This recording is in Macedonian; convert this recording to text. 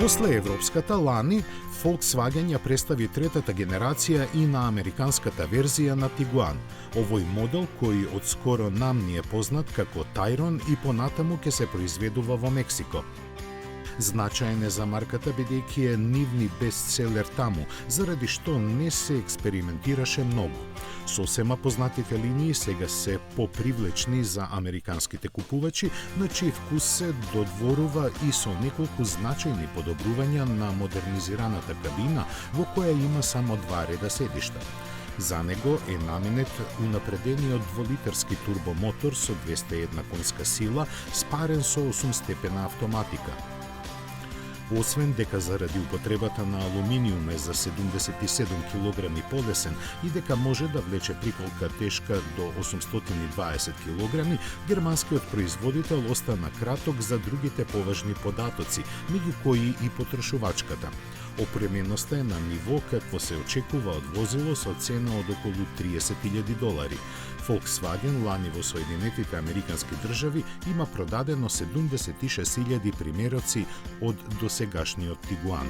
После европската лани, Volkswagen ја представи третата генерација и на американската верзија на Tiguan. Овој модел, кој од скоро нам ни е познат како Tayron и понатаму ќе се произведува во Мексико. Значаен е за марката бидејќи е нивни бестселер таму, заради што не се експериментираше многу. Сосема познатите линии сега се попривлечни за американските купувачи, на чиј вкус се додворува и со неколку значајни подобрувања на модернизираната кабина, во која има само 2 реда седишта. За него е наменет унапредениот 2-литерски турбомотор со 201 конска сила, спарен со 8-степена автоматика. Освен дека заради употребата на алуминиум е за 77 кг полесен и дека може да влече приколка тешка до 820 кг, германскиот производител остана краток за другите поважни податоци, меѓу кои и потрошувачката. Опременоста е на ниво какво се очекува од возило со цена од околу $30,000. Volkswagen лани во Соединетите Американски држави има продадено 76,000 примероци од досегашниот Tiguan.